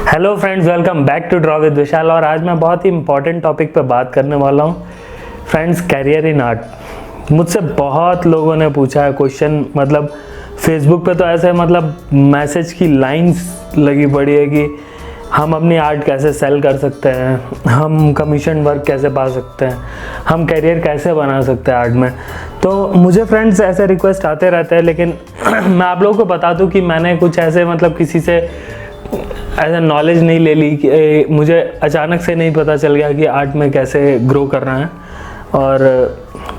Hello friends, welcome back to draw with Vishal. और आज मैं बहुत ही इंपॉर्टेंट टॉपिक पे बात करने वाला हूँ फ्रेंड्स, कैरियर इन आर्ट। मुझसे बहुत लोगों ने पूछा है क्वेश्चन, मतलब फेसबुक पे तो ऐसे मतलब मैसेज की लाइंस लगी पड़ी है कि हम अपनी आर्ट कैसे सेल कर सकते हैं, हम कमीशन वर्क कैसे पा सकते हैं, हम कैरियर कैसे बना सकते हैं आर्ट में। तो मुझे फ्रेंड्स ऐसे रिक्वेस्ट आते रहते हैं, लेकिन मैं आप लोगों को बता दूं कि मैंने कुछ ऐसे मतलब किसी से ऐसा नॉलेज नहीं ले ली कि मुझे अचानक से नहीं पता चल गया कि आर्ट में कैसे ग्रो करना है। और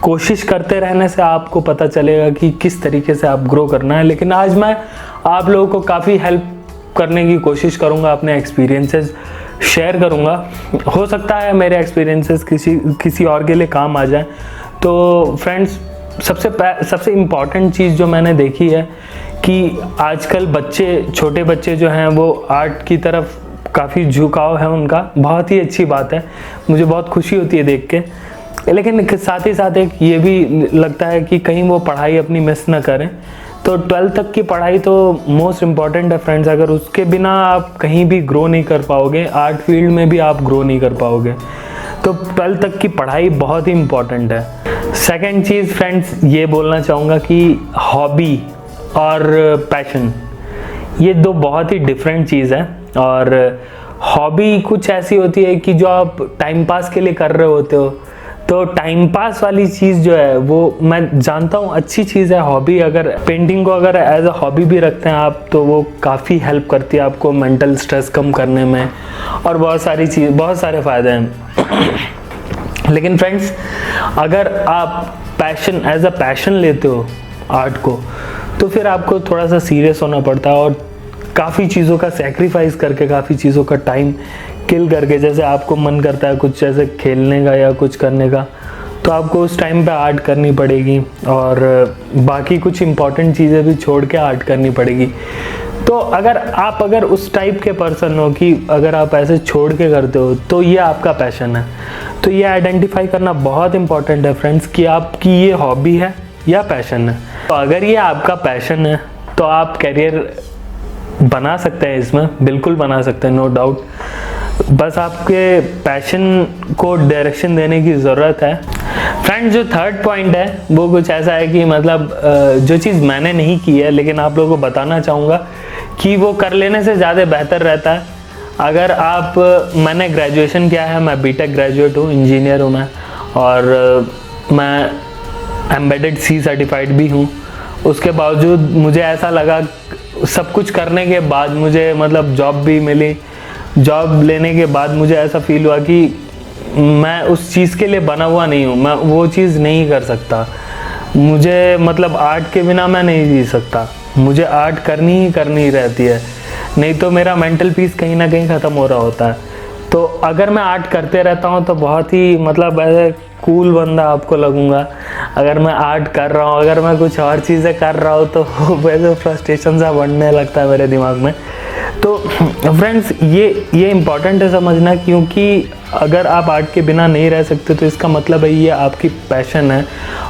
कोशिश करते रहने से आपको पता चलेगा कि किस तरीके से आप ग्रो करना है। लेकिन आज मैं आप लोगों को काफ़ी हेल्प करने की कोशिश करूंगा, अपने एक्सपीरियंसेस शेयर करूंगा। हो सकता है मेरे एक्सपीरियंसेस किसी और के लिए काम आ जाए। तो फ्रेंड्स, सबसे इम्पॉर्टेंट चीज़ जो मैंने देखी है कि आजकल छोटे बच्चे जो हैं वो आर्ट की तरफ काफ़ी झुकाव है उनका। बहुत ही अच्छी बात है, मुझे बहुत खुशी होती है देख के। लेकिन साथ ही साथ एक ये भी लगता है कि कहीं वो पढ़ाई अपनी मिस ना करें। तो 12th तक की पढ़ाई तो मोस्ट इम्पॉर्टेंट है फ्रेंड्स। अगर उसके बिना आप कहीं भी ग्रो नहीं कर पाओगे, आर्ट फील्ड में भी आप ग्रो नहीं कर पाओगे। तो 12th तक की पढ़ाई बहुत ही इम्पॉर्टेंट है। सेकेंड चीज़ फ्रेंड्स, ये बोलना चाहूँगा कि हॉबी और पैशन, ये दो बहुत ही डिफरेंट चीज़ है। और हॉबी कुछ ऐसी होती है कि जो आप टाइम पास के लिए कर रहे होते हो। तो टाइम पास वाली चीज़ जो है वो मैं जानता हूँ अच्छी चीज़ है। हॉबी, अगर पेंटिंग को अगर एज अ हॉबी भी रखते हैं आप, तो वो काफ़ी हेल्प करती है आपको मेंटल स्ट्रेस कम करने में, और बहुत सारे फ़ायदे हैं। लेकिन फ्रेंड्स, अगर आप एज अ पैशन लेते हो आर्ट को, तो फिर आपको थोड़ा सा सीरियस होना पड़ता है और काफ़ी चीज़ों का सैक्रिफाइस करके, काफ़ी चीज़ों का टाइम किल करके, जैसे आपको मन करता है कुछ ऐसे खेलने का या कुछ करने का, तो आपको उस टाइम पे आर्ट करनी पड़ेगी और बाकी कुछ इम्पॉर्टेंट चीज़ें भी छोड़ के आर्ट करनी पड़ेगी। तो अगर उस टाइप के पर्सन हो कि अगर आप ऐसे छोड़ के करते हो, तो ये आपका पैशन है। तो ये आइडेंटिफाई करना बहुत इंपॉर्टेंट है फ्रेंड्स कि आपकी ये हॉबी है या पैशन है। तो अगर ये आपका पैशन है तो आप कैरियर बना सकते हैं, इसमें बिल्कुल बना सकते हैं, नो डाउट। बस आपके पैशन को डायरेक्शन देने की ज़रूरत है। फ्रेंड्स, जो थर्ड पॉइंट है वो कुछ ऐसा है कि मतलब जो चीज़ मैंने नहीं की है लेकिन आप लोगों को बताना चाहूँगा कि वो कर लेने से ज़्यादा बेहतर रहता है। अगर मैंने ग्रेजुएशन किया है, मैं बीटेक ग्रेजुएट हूँ, इंजीनियर हूँ मैं, और मैं एम्बेडेड सी सर्टिफाइड भी हूँ। उसके बावजूद मुझे ऐसा लगा, सब कुछ करने के बाद मुझे मतलब जॉब भी मिली। जॉब लेने के बाद मुझे ऐसा फील हुआ कि मैं उस चीज़ के लिए बना हुआ नहीं हूँ, मैं वो चीज़ नहीं कर सकता। मुझे मतलब आर्ट के बिना मैं नहीं जी सकता, मुझे आर्ट करनी ही रहती है, नहीं तो मेरा मेंटल पीस कहीं ना कहीं ख़त्म हो रहा होता है। तो अगर मैं आर्ट करते रहता हूँ तो बहुत ही मतलब ऐसे कूल बंदा आपको लगूंगा। अगर मैं आर्ट कर रहा हूँ, अगर मैं कुछ और चीज़ें कर रहा हूँ, तो वैसे फ्रस्ट्रेशन सा बढ़ने लगता है मेरे दिमाग में। तो फ्रेंड्स, ये इम्पॉर्टेंट है समझना, क्योंकि अगर आप आर्ट के बिना नहीं रह सकते तो इसका मतलब है ये आपकी पैशन है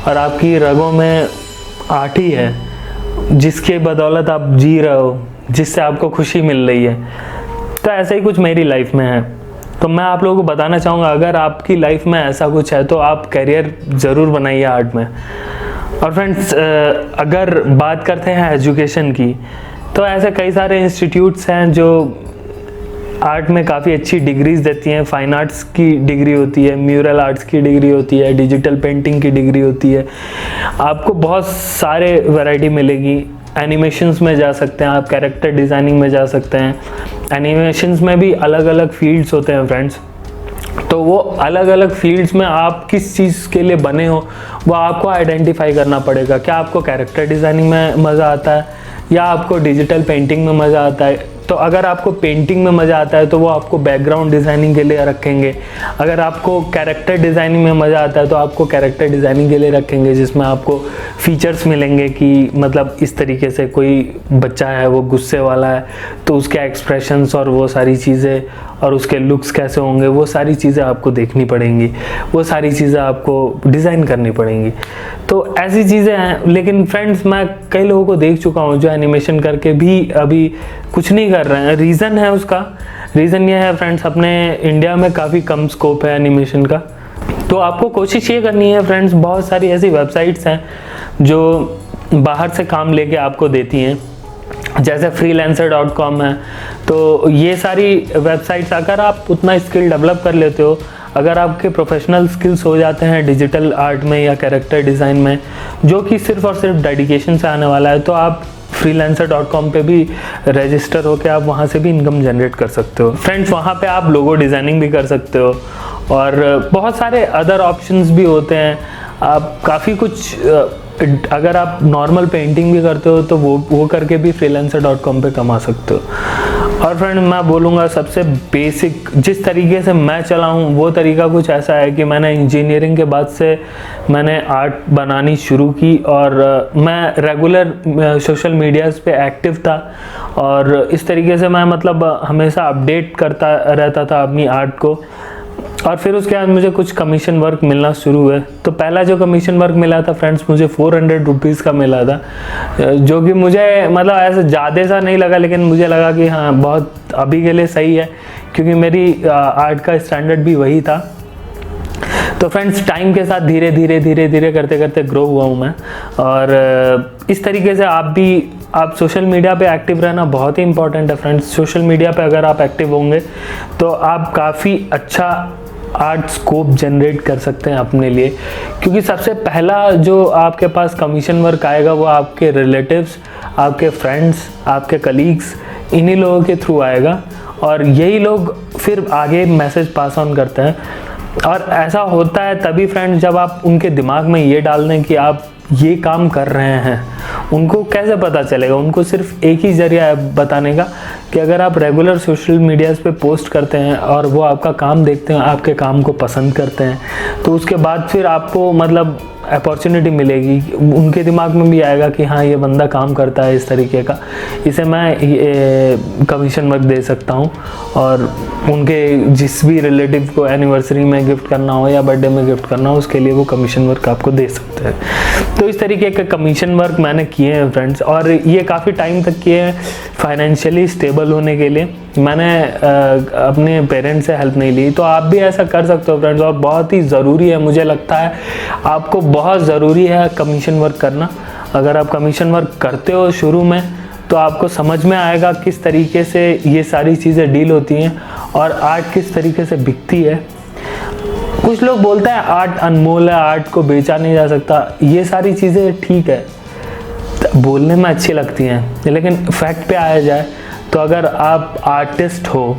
और आपकी रगों में आर्ट ही है, जिसके बदौलत आप जी रहे हो, जिससे आपको खुशी मिल रही है। तो ऐसा ही कुछ मेरी लाइफ में है। तो मैं आप लोगों को बताना चाहूँगा, अगर आपकी लाइफ में ऐसा कुछ है तो आप कैरियर ज़रूर बनाइए आर्ट में। और फ्रेंड्स, अगर बात करते हैं एजुकेशन की, तो ऐसे कई सारे इंस्टीट्यूट्स हैं जो आर्ट में काफ़ी अच्छी डिग्रीज़ देती हैं। फाइन आर्ट्स की डिग्री होती है, म्यूरल आर्ट्स की डिग्री होती है, डिजिटल पेंटिंग की डिग्री होती है। आपको बहुत सारे वैरायटी मिलेगी। एनिमेशंस में जा सकते हैं आप, कैरेक्टर डिज़ाइनिंग में जा सकते हैं। एनिमेशंस में भी अलग अलग फील्ड्स होते हैं फ्रेंड्स। तो वो अलग अलग फील्ड्स में आप किस चीज़ के लिए बने हो वो आपको आइडेंटिफाई करना पड़ेगा। क्या आपको कैरेक्टर डिज़ाइनिंग में मज़ा आता है या आपको डिजिटल पेंटिंग में मज़ा आता है? तो अगर आपको पेंटिंग में मज़ा आता है तो वो आपको बैकग्राउंड डिज़ाइनिंग के लिए रखेंगे। अगर आपको कैरेक्टर डिज़ाइनिंग में मज़ा आता है तो आपको कैरेक्टर डिज़ाइनिंग के लिए रखेंगे, जिसमें आपको फीचर्स मिलेंगे कि मतलब इस तरीके से कोई बच्चा है वो गुस्से वाला है तो उसके एक्सप्रेशंस और वो सारी चीज़ें, और उसके लुक्स कैसे होंगे, वो सारी चीज़ें आपको देखनी पड़ेंगी, वो सारी चीज़ें आपको डिज़ाइन करनी पड़ेंगी। तो ऐसी चीज़ें हैं। लेकिन फ्रेंड्स मैं कई लोगों को देख चुका हूँ जो एनिमेशन करके भी अभी कुछ नहीं कर रहे हैं। रीज़न है, उसका रीज़न ये है फ्रेंड्स, अपने इंडिया में काफ़ी कम स्कोप है एनिमेशन का। तो आपको कोशिश ये करनी है फ्रेंड्स, बहुत सारी ऐसी वेबसाइट्स हैं जो बाहर से काम लेके आपको देती हैं, जैसे freelancer.com है। तो ये सारी वेबसाइट्स, अगर आप उतना स्किल डेवलप कर लेते हो, अगर आपके प्रोफेशनल स्किल्स हो जाते हैं डिजिटल आर्ट में या कैरेक्टर डिज़ाइन में, जो कि सिर्फ और सिर्फ डेडिकेशन से आने वाला है, तो आप freelancer.com पे भी रजिस्टर होकर आप वहाँ से भी इनकम जनरेट कर सकते हो फ्रेंड्स। वहाँ पे आप लोगो डिज़ाइनिंग भी कर सकते हो और बहुत सारे अदर ऑप्शंस भी होते हैं। आप काफ़ी कुछ, अगर आप नॉर्मल पेंटिंग भी करते हो तो वो करके भी freelancer.com पे कमा सकते हो। और फ्रेंड मैं बोलूँगा सबसे बेसिक जिस तरीके से मैं चला हूँ वो तरीका कुछ ऐसा है कि मैंने इंजीनियरिंग के बाद से मैंने आर्ट बनानी शुरू की और मैं रेगुलर सोशल मीडियाज़ पे एक्टिव था और इस तरीके से मैं मतलब हमेशा अपडेट करता रहता था अपनी आर्ट को। और फिर उसके बाद मुझे कुछ कमीशन वर्क मिलना शुरू हुए। तो पहला जो कमीशन वर्क मिला था फ्रेंड्स मुझे 400 रुपीज़ का मिला था, जो कि मुझे मतलब ऐसे ज़्यादा सा नहीं लगा, लेकिन मुझे लगा कि हाँ बहुत अभी के लिए सही है, क्योंकि मेरी आर्ट का स्टैंडर्ड भी वही था। तो फ्रेंड्स टाइम के साथ धीरे धीरे करते करते ग्रो हुआ हूँ मैं। और इस तरीके से आप सोशल मीडिया पे एक्टिव रहना बहुत ही इंपॉर्टेंट है फ्रेंड्स। सोशल मीडिया पे अगर आप एक्टिव होंगे तो आप काफ़ी अच्छा आर्ट स्कोप जनरेट कर सकते हैं अपने लिए, क्योंकि सबसे पहला जो आपके पास कमीशन वर्क आएगा वो आपके रिलेटिव्स, आपके फ्रेंड्स, आपके कलीग्स, इन्हीं लोगों के थ्रू आएगा और यही लोग फिर आगे मैसेज पास ऑन करते हैं। और ऐसा होता है तभी फ्रेंड्स जब आप उनके दिमाग में ये डाल दें कि आप ये काम कर रहे हैं। उनको कैसे पता चलेगा? उनको सिर्फ एक ही जरिया है बताने का कि अगर आप रेगुलर सोशल मीडियाज़ पे पोस्ट करते हैं और वो आपका काम देखते हैं, आपके काम को पसंद करते हैं, तो उसके बाद फिर आपको मतलब अपॉर्चुनिटी मिलेगी। उनके दिमाग में भी आएगा कि हाँ ये बंदा काम करता है इस तरीके का, इसे मैं कमीशन वर्क दे सकता हूँ। और उनके जिस भी रिलेटिव को एनिवर्सरी में गिफ्ट करना हो या बर्थडे में गिफ्ट करना हो, उसके लिए वो कमीशन वर्क आपको दे सकते हैं। तो इस तरीके के कमीशन वर्क मैंने किए हैं फ्रेंड्स, और ये काफ़ी टाइम तक किए हैं। फाइनेंशियली स्टेबल होने के लिए मैंने अपने पेरेंट्स से हेल्प नहीं ली, तो आप भी ऐसा कर सकते हो फ्रेंड्स। और बहुत ही ज़रूरी है, मुझे लगता है आपको बहुत ज़रूरी है कमीशन वर्क करना। अगर आप कमीशन वर्क करते हो शुरू में तो आपको समझ में आएगा किस तरीके से ये सारी चीज़ें डील होती हैं और आर्ट किस तरीके से बिकती है। कुछ लोग बोलते हैं आर्ट अनमोल है, आर्ट को बेचा नहीं जा सकता। ये सारी चीज़ें ठीक है, बोलने में अच्छी लगती हैं, लेकिन फैक्ट पे आया जाए तो अगर आप आर्टिस्ट हो,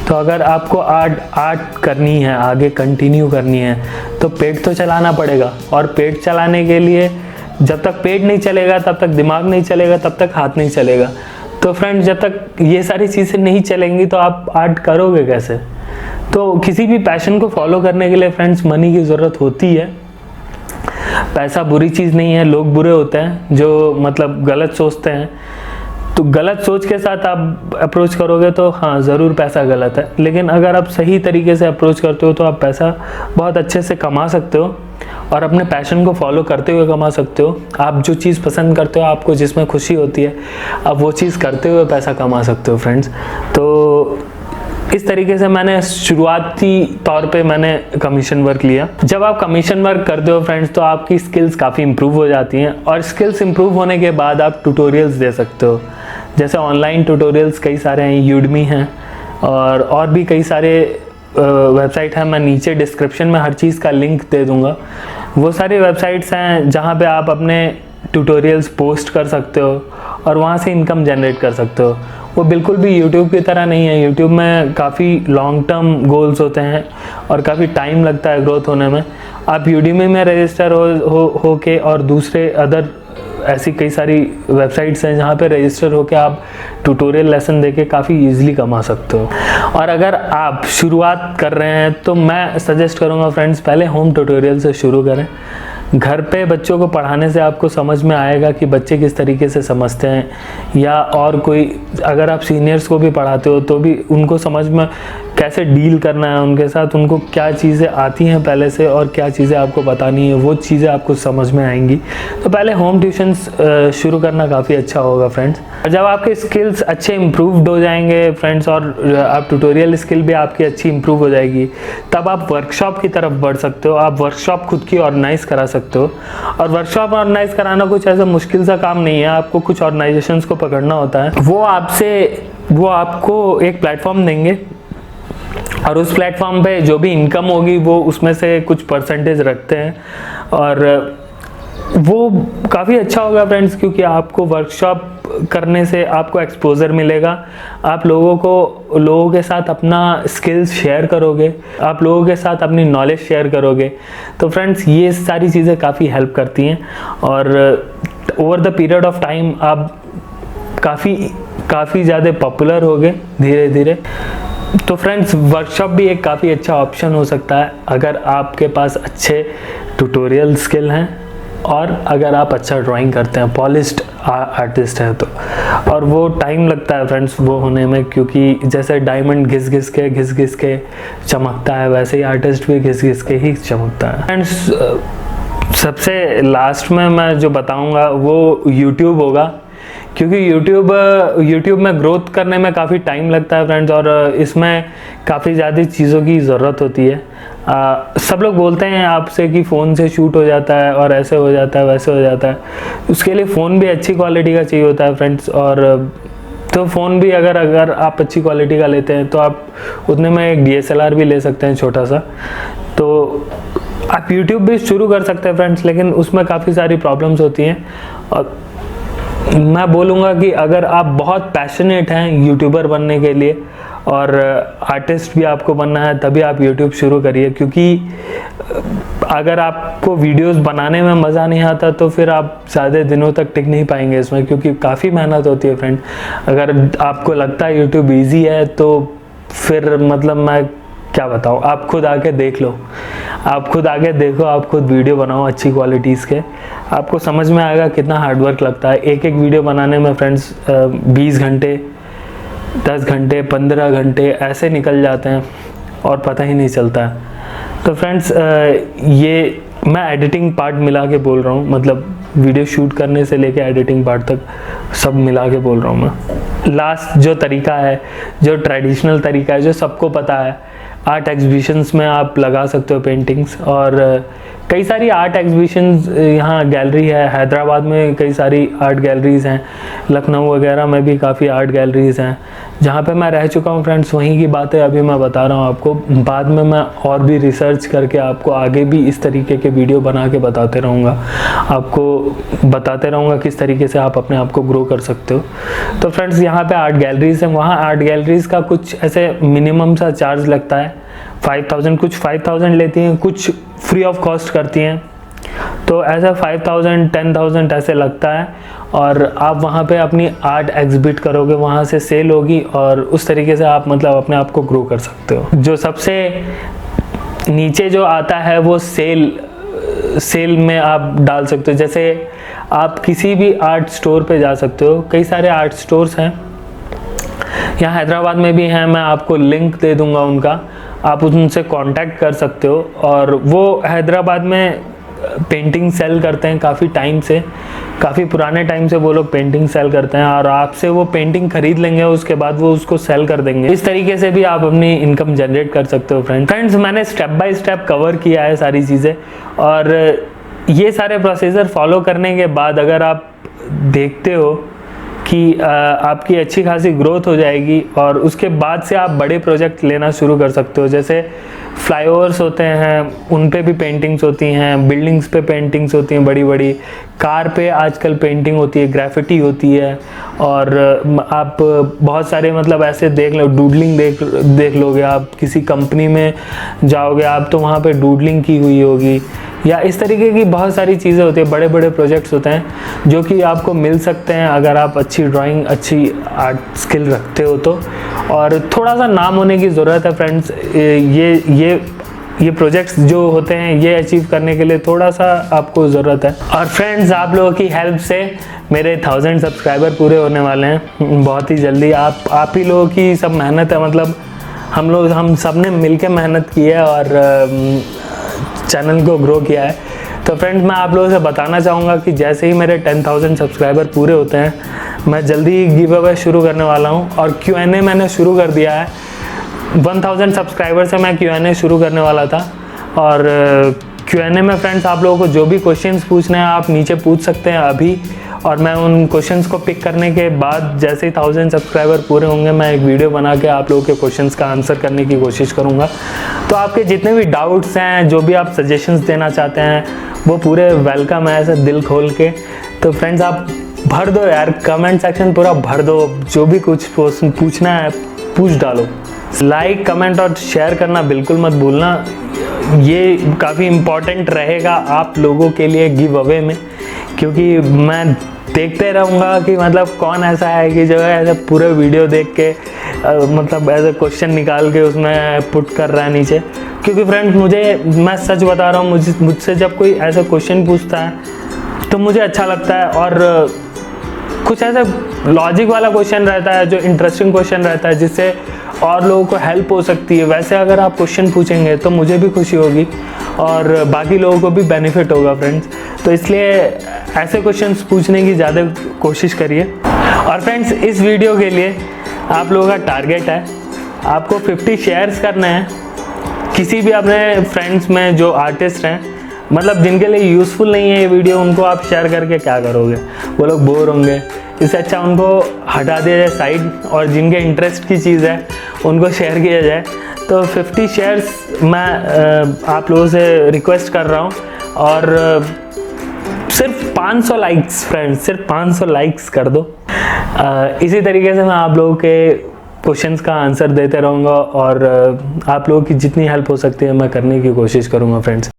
तो अगर आपको आर्ट करनी है, आगे कंटिन्यू करनी है, तो पेट तो चलाना पड़ेगा। और पेट चलाने के लिए जब तक पेट नहीं चलेगा तब तक दिमाग नहीं चलेगा, तब तक हाथ नहीं चलेगा। तो फ्रेंड्स जब तक ये सारी चीज़ें नहीं चलेंगी तो आप आर्ट करोगे कैसे? तो किसी भी पैशन को फॉलो करने के लिए फ्रेंड्स मनी की ज़रूरत होती है। पैसा बुरी चीज़ नहीं है, लोग बुरे होते हैं जो मतलब गलत सोचते हैं। तो गलत सोच के साथ आप अप्रोच करोगे तो हाँ ज़रूर पैसा गलत है, लेकिन अगर आप सही तरीके से अप्रोच करते हो तो आप पैसा बहुत अच्छे से कमा सकते हो और अपने पैशन को फॉलो करते हुए कमा सकते हो। आप जो चीज़ पसंद करते हो, आपको जिसमें खुशी होती है, आप वो चीज़ करते हुए पैसा कमा सकते हो फ्रेंड्स। तो इस तरीके से मैंने शुरुआती तौर पे मैंने कमीशन वर्क लिया। जब आप कमीशन वर्क करते हो फ्रेंड्स तो आपकी स्किल्स काफ़ी इम्प्रूव हो जाती हैं, और स्किल्स इम्प्रूव होने के बाद आप ट्यूटोरियल्स दे सकते हो। जैसे ऑनलाइन ट्यूटोरियल्स कई सारे हैं, यूडमी हैं और भी कई सारे वेबसाइट हैं। मैं नीचे डिस्क्रिप्शन में हर चीज़ का लिंक दे दूँगा। वो सारी वेबसाइट्स हैं जहाँ पे आप अपने ट्यूटोरियल्स पोस्ट कर सकते हो और वहाँ से इनकम जनरेट कर सकते हो। वो बिल्कुल भी यूट्यूब की तरह नहीं है। यूट्यूब में काफ़ी लॉन्ग टर्म गोल्स होते हैं और काफ़ी टाइम लगता है ग्रोथ होने में। आप यूडमी में रजिस्टर हो के और दूसरे अदर ऐसी कई सारी वेबसाइट्स हैं जहाँ पे रजिस्टर होकर आप ट्यूटोरियल लेसन देके काफ़ी इजीली कमा सकते हो। और अगर आप शुरुआत कर रहे हैं तो मैं सजेस्ट करूँगा फ्रेंड्स पहले होम ट्यूटोरियल से शुरू करें। घर पे बच्चों को पढ़ाने से आपको समझ में आएगा कि बच्चे किस तरीके से समझते हैं, या और कोई अगर आप सीनियर्स को भी पढ़ाते हो तो भी उनको समझ में कैसे डील करना है उनके साथ, उनको क्या चीज़ें आती हैं पहले से और क्या चीज़ें आपको बतानी है, वो चीज़ें आपको समझ में आएंगी। तो पहले होम ट्यूशन्स शुरू करना काफ़ी अच्छा होगा फ्रेंड्स। जब आपके स्किल्स अच्छे इम्प्रूव्ड हो जाएंगे फ्रेंड्स, और आप ट्यूटोरियल स्किल भी आपकी अच्छी इम्प्रूव हो जाएगी, तब आप वर्कशॉप की तरफ बढ़ सकते हो। आप वर्कशॉप खुद की ऑर्गेनाइज करा सकते हो, और वर्कशॉप ऑर्गेनाइज कराना कुछ ऐसा मुश्किल सा काम नहीं है। आपको कुछ ऑर्गेनाइजेशंस को पकड़ना होता है, वो आपको एक प्लेटफॉर्म देंगे, और उस प्लेटफॉर्म पे जो भी इनकम होगी वो उसमें से कुछ परसेंटेज रखते हैं, और वो काफ़ी अच्छा होगा फ्रेंड्स, क्योंकि आपको वर्कशॉप करने से आपको एक्सपोजर मिलेगा। आप लोगों के साथ अपना स्किल्स शेयर करोगे, आप लोगों के साथ अपनी नॉलेज शेयर करोगे। तो फ्रेंड्स ये सारी चीज़ें काफ़ी हेल्प करती हैं, और over the period of time आप काफ़ी ज़्यादा पॉपुलर होगे धीरे धीरे। तो फ्रेंड्स वर्कशॉप भी एक काफ़ी अच्छा ऑप्शन हो सकता है अगर आपके पास अच्छे ट्यूटोरियल स्किल हैं, और अगर आप अच्छा ड्राइंग करते हैं, पॉलिश्ड आर्टिस्ट हैं तो। और वो टाइम लगता है फ्रेंड्स वो होने में, क्योंकि जैसे डायमंड घिस घिस के चमकता है, वैसे ही आर्टिस्ट भी घिस घिस के ही चमकता है फ्रेंड्स। सबसे लास्ट में मैं जो बताऊंगा वो यूट्यूब होगा, क्योंकि यूट्यूब में ग्रोथ करने में काफ़ी टाइम लगता है फ्रेंड्स, और इसमें काफ़ी ज़्यादा चीज़ों की ज़रूरत होती है। सब लोग बोलते हैं आपसे कि फ़ोन से शूट हो जाता है, और ऐसे हो जाता है वैसे हो जाता है। उसके लिए फ़ोन भी अच्छी क्वालिटी का चाहिए होता है फ्रेंड्स, और तो फ़ोन भी अगर आप अच्छी क्वालिटी का लेते हैं तो आप उतने में एक DSLR भी ले सकते हैं छोटा सा। तो आप यूट्यूब भी शुरू कर सकते हैं फ्रेंड्स, लेकिन उसमें काफ़ी सारी प्रॉब्लम्स होती हैं। और मैं बोलूँगा कि अगर आप बहुत पैशनेट हैं यूट्यूबर बनने के लिए, और आर्टिस्ट भी आपको बनना है, तभी आप यूट्यूब शुरू करिए। क्योंकि अगर आपको वीडियोस बनाने में मज़ा नहीं आता तो फिर आप ज़्यादा दिनों तक टिक नहीं पाएंगे इसमें, क्योंकि काफ़ी मेहनत होती है फ्रेंड। अगर आपको लगता है यूट्यूब ईजी है तो फिर मतलब मैं क्या बताऊँ, आप खुद आके देख लो, आप खुद आके देखो, आप खुद वीडियो बनाओ अच्छी क्वालिटीज़ के, आपको समझ में आएगा कितना हार्डवर्क लगता है। एक वीडियो बनाने में फ्रेंड्स 20 घंटे, 10 घंटे, 15 घंटे ऐसे निकल जाते हैं और पता ही नहीं चलता है। तो फ्रेंड्स ये मैं एडिटिंग पार्ट मिला के बोल रहा हूँ, मतलब वीडियो शूट करने से लेके एडिटिंग पार्ट तक सब मिला के बोल रहा हूँ मैं। लास्ट जो तरीका है, जो ट्रेडिशनल तरीका है, जो सबको पता है, आर्ट एग्जीबिशंस में आप लगा सकते हो पेंटिंग्स। और कई सारी आर्ट एग्जीबिशंस, यहाँ गैलरी है हैदराबाद में, कई सारी आर्ट गैलरीज़ हैं, लखनऊ वगैरह में भी काफ़ी आर्ट गैलरीज़ हैं जहाँ पे मैं रह चुका हूँ फ्रेंड्स। वहीं की बातें अभी मैं बता रहा हूँ आपको, बाद में मैं और भी रिसर्च करके आपको आगे भी इस तरीके के वीडियो बना के बताते रहूँगा, आपको बताते रहूँगा किस तरीके से आप अपने आप को ग्रो कर सकते हो। तो फ्रेंड्स यहाँ पे आर्ट गैलरीज़ हैं, वहाँ आर्ट गैलरीज़ का कुछ ऐसे मिनिमम सा चार्ज लगता है 5000, कुछ 5000 लेती हैं, कुछ फ्री ऑफ कॉस्ट करती हैं। तो ऐसा 5000, 10,000 ऐसे लगता है, और आप वहाँ पे अपनी आर्ट एग्जिबिट करोगे, वहाँ से सेल होगी, और उस तरीके से आप मतलब अपने आप को ग्रो कर सकते हो। जो सबसे नीचे जो आता है वो सेल में आप डाल सकते हो। जैसे आप किसी भी आर्ट स्टोर पे जा सकते हो, कई सारे आर्ट स्टोर्स हैं यहाँ हैदराबाद में भी हैं, मैं आपको लिंक दे दूंगा उनका, आप उनसे कांटेक्ट कर सकते हो। और वो हैदराबाद में पेंटिंग सेल करते हैं काफ़ी टाइम से, काफ़ी पुराने टाइम से वो लोग पेंटिंग सेल करते हैं, और आपसे वो पेंटिंग खरीद लेंगे, उसके बाद वो उसको सेल कर देंगे। इस तरीके से भी आप अपनी इनकम जनरेट कर सकते हो फ्रेंड्स। मैंने स्टेप बाय स्टेप कवर किया है सारी चीज़ें, और ये सारे प्रोसीजर फॉलो करने के बाद अगर आप देखते हो कि आपकी अच्छी खासी ग्रोथ हो जाएगी, और उसके बाद से आप बड़े प्रोजेक्ट लेना शुरू कर सकते हो। जैसे फ्लाईओवर्स होते हैं, उन पे भी पेंटिंग्स होती हैं, बिल्डिंग्स पे पेंटिंग्स होती हैं बड़ी बड़ी, कार पे आजकल पेंटिंग होती है, ग्राफिटी होती है, और आप बहुत सारे मतलब ऐसे देख लो, डूडलिंग देख लोगे, आप किसी कंपनी में जाओगे आप तो वहाँ पे डूडलिंग की हुई होगी, या इस तरीके की बहुत सारी चीज़ें होती हैं, बड़े बड़े प्रोजेक्ट्स होते हैं जो कि आपको मिल सकते हैं अगर आप अच्छी ड्राइंग, अच्छी आर्ट स्किल रखते हो तो। और थोड़ा सा नाम होने की ज़रूरत है फ्रेंड्स। ये प्रोजेक्ट्स जो होते हैं ये अचीव करने के लिए थोड़ा सा आपको ज़रूरत है। और फ्रेंड्स, आप लोगों की हेल्प से मेरे 1000 सब्सक्राइबर पूरे होने वाले हैं बहुत ही जल्दी। आप ही लोगों की सब मेहनत है, मतलब हम सब ने मिल के मेहनत की है और चैनल को ग्रो किया है। तो फ्रेंड्स, मैं आप लोगों से बताना चाहूँगा कि जैसे ही मेरे 10,000 सब्सक्राइबर पूरे होते हैं, मैं जल्दी ही गिव अवे शुरू करने वाला हूँ। और Q&A मैंने शुरू कर दिया है। 1000 सब्सक्राइबर से मैं Q&A शुरू करने वाला था। और Q&A में फ्रेंड्स, आप लोगों को जो भी क्वेश्चंस पूछने हैं आप नीचे पूछ सकते हैं अभी, और मैं उन क्वेश्चंस को पिक करने के बाद जैसे ही 1000 सब्सक्राइबर पूरे होंगे, मैं एक वीडियो बना के आप लोगों के क्वेश्चंस का आंसर करने की कोशिश करूँगा। तो आपके जितने भी डाउट्स हैं, जो भी आप सजेशंस देना चाहते हैं, वो पूरे वेलकम है, ऐसे दिल खोल के। तो फ्रेंड्स, आप भर दो यार, कमेंट सेक्शन पूरा भर दो, जो भी कुछ पूछना है पूछ डालो। लाइक, कमेंट और शेयर करना बिल्कुल मत भूलना, ये काफ़ी इम्पॉर्टेंट रहेगा आप लोगों के लिए गिव अवे में, क्योंकि मैं देखते रहूँगा कि मतलब कौन ऐसा है कि जो है ऐसे पूरे वीडियो देख के मतलब ऐसे क्वेश्चन निकाल के उसमें पुट कर रहा है नीचे। क्योंकि फ्रेंड्स, मैं सच बता रहा हूँ, मुझसे जब कोई ऐसा क्वेश्चन पूछता है तो मुझे अच्छा लगता है, और कुछ ऐसा लॉजिक वाला क्वेश्चन रहता है, जो इंटरेस्टिंग क्वेश्चन रहता है, जिससे और लोगों को हेल्प हो सकती है। वैसे अगर आप क्वेश्चन पूछेंगे तो मुझे भी खुशी होगी और बाकी लोगों को भी बेनिफिट होगा फ्रेंड्स। तो इसलिए ऐसे क्वेश्चंस पूछने की ज़्यादा कोशिश करिए। और फ्रेंड्स, इस वीडियो के लिए आप लोगों का टारगेट है, आपको 50 शेयर्स करने हैं किसी भी अपने फ्रेंड्स में जो आर्टिस्ट हैं, मतलब जिनके लिए यूज़फुल नहीं है ये वीडियो, उनको आप शेयर करके क्या करोगे, वो लोग बोर होंगे। इससे अच्छा उनको हटा दिया जाए साइड, और जिनके इंटरेस्ट की चीज़ है उनको शेयर किया जाए। तो 50 शेयर्स मैं आप लोगों से रिक्वेस्ट कर रहा हूँ, और सिर्फ 500 लाइक्स फ्रेंड्स, सिर्फ 500 लाइक्स कर दो। इसी तरीके से मैं आप लोगों के क्वेश्चंस का आंसर देते रहूँगा, और आप लोगों की जितनी हेल्प हो सकती है मैं करने की कोशिश करूँगा फ्रेंड्स।